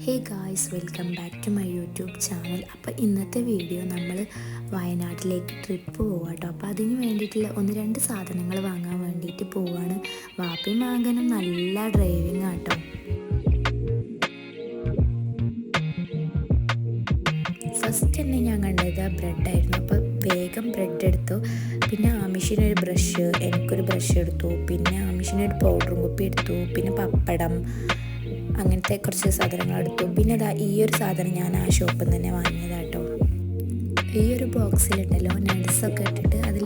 Hey guys, welcome back to my YouTube channel. അപ്പോൾ ഇന്നത്തെ video നമ്മൾ വയനാട്ടിലേക്ക് ട്രിപ്പ് പോവാം കേട്ടോ. അപ്പോൾ അതിന് വേണ്ടിയിട്ടുള്ള 1-2 സാധനങ്ങൾ വാങ്ങാൻ വേണ്ടിയിട്ട് പോവാണ്. വാപ്പയും മകനും നല്ല ഡ്രൈവിംഗ് ആട്ടോ. ഫസ്റ്റ് തന്നെ ഞാൻ കണ്ടത് ബ്രെഡായിരുന്നു. അപ്പോൾ വേഗം ബ്രെഡ് എടുത്തു. പിന്നെ ആമിഷിനൊരു ബ്രഷ്, എനിക്കൊരു ബ്രഷ് എടുത്തു. പിന്നെ ആമിഷിനൊരു പൗഡറും കുപ്പി എടുത്തു. പിന്നെ പപ്പടം, അങ്ങനത്തെ കുറച്ച് സാധനങ്ങൾ എടുത്തു. പിന്നെ ഈ ഒരു സാധനം ഞാൻ ആ ഷോപ്പിൽ നിന്ന് തന്നെ വാങ്ങിയതാട്ടോ. ഈ ഒരു ബോക്സിലുണ്ടല്ലോ നട്സൊക്കെ ഇട്ടിട്ട് അതിൽ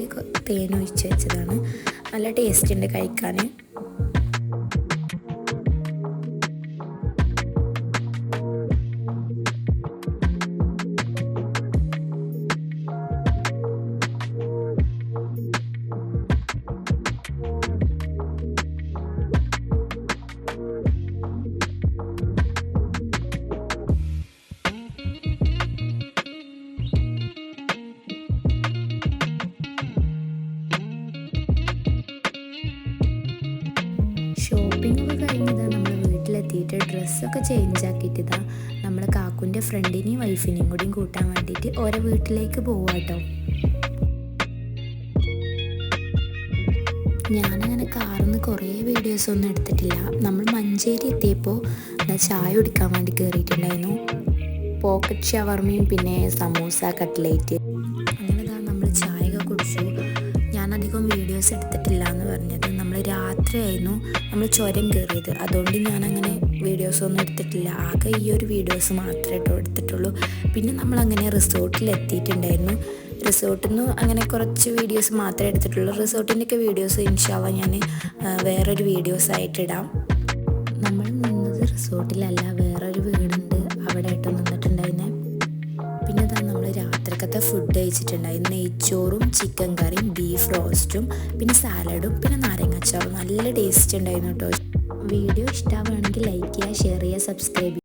തേൻ ഒഴിച്ച് വെച്ചതാണ്. നല്ല ടേസ്റ്റ് ഉണ്ട് കഴിക്കാൻ. ഷോപ്പിംഗ് ഒക്കെ കഴിഞ്ഞതാ നമ്മൾ വീട്ടിലെത്തിയിട്ട് ഡ്രസ്സൊക്കെ ചേഞ്ച് ആക്കിയിട്ടിതാ നമ്മൾ കാക്കുൻ്റെ ഫ്രണ്ടിനെയും വൈഫിനെയും കൂടിയും കൂട്ടാൻ വേണ്ടിയിട്ട് ഓരോ വീട്ടിലേക്ക് പോവാട്ടോ. ഞാനങ്ങനെ കാറിൽ നിന്ന് കുറേ വീഡിയോസൊന്നും എടുത്തിട്ടില്ല. നമ്മൾ മഞ്ചേരി എത്തിയപ്പോൾ ചായ കുടിക്കാൻ വേണ്ടി കയറിയിട്ടുണ്ടായിരുന്നു. പോക്കറ്റ് ഷവർമയും പിന്നെ സമൂസ, കട്ട്ലേറ്റ്, അങ്ങനെ നമ്മൾ ചായ ഒക്കെ കുടിച്ചു. ഞാനധികം വീഡിയോസ് എടുത്തിട്ടില്ല എന്ന് പറഞ്ഞത് നമ്മൾ രാത്രിയായിരുന്നു നമ്മൾ ചുരം കയറിയത്. അതുകൊണ്ട് ഞാനങ്ങനെ വീഡിയോസൊന്നും എടുത്തിട്ടില്ല. ആകെ ഈ ഒരു വീഡിയോസ് മാത്രമേ എടുത്തിട്ടുള്ളൂ. പിന്നെ നമ്മളങ്ങനെ റിസോർട്ടിൽ എത്തിയിട്ടുണ്ടായിരുന്നു. റിസോർട്ടിൽ നിന്ന് അങ്ങനെ കുറച്ച് വീഡിയോസ് മാത്രമേ എടുത്തിട്ടുള്ളൂ. റിസോർട്ടിൻ്റെയൊക്കെ വീഡിയോസ് ഇൻഷാ അല്ലാഹ് ഞാൻ വേറൊരു വീഡിയോസായിട്ടിടാം. നമ്മൾ നിന്നത് റിസോർട്ടിലല്ല, വേറൊരു വീടുണ്ട്, അവിടെ ആയിട്ട് നിന്നിട്ടുണ്ടായിരുന്നേ. പിന്നെ നമ്മൾ രാത്രിക്കത്തെ ഫുഡ് കഴിച്ചിട്ടുണ്ടായിരുന്നു. നെയ്ച്ചോറും ചിക്കൻ കറിയും ബീഫ് റോസ്റ്റും പിന്നെ സാലഡും പിന്നെ നാരങ്ങാച്ചാറും. നല്ല ടേസ്റ്റ് ഉണ്ടായിരുന്നു കേട്ടോ. വീഡിയോ ഇഷ്ടമാവുകയാണെങ്കിൽ ലൈക്ക് ചെയ്യുക, ഷെയർ ചെയ്യുക, സബ്സ്ക്രൈബ് ചെയ്യുക.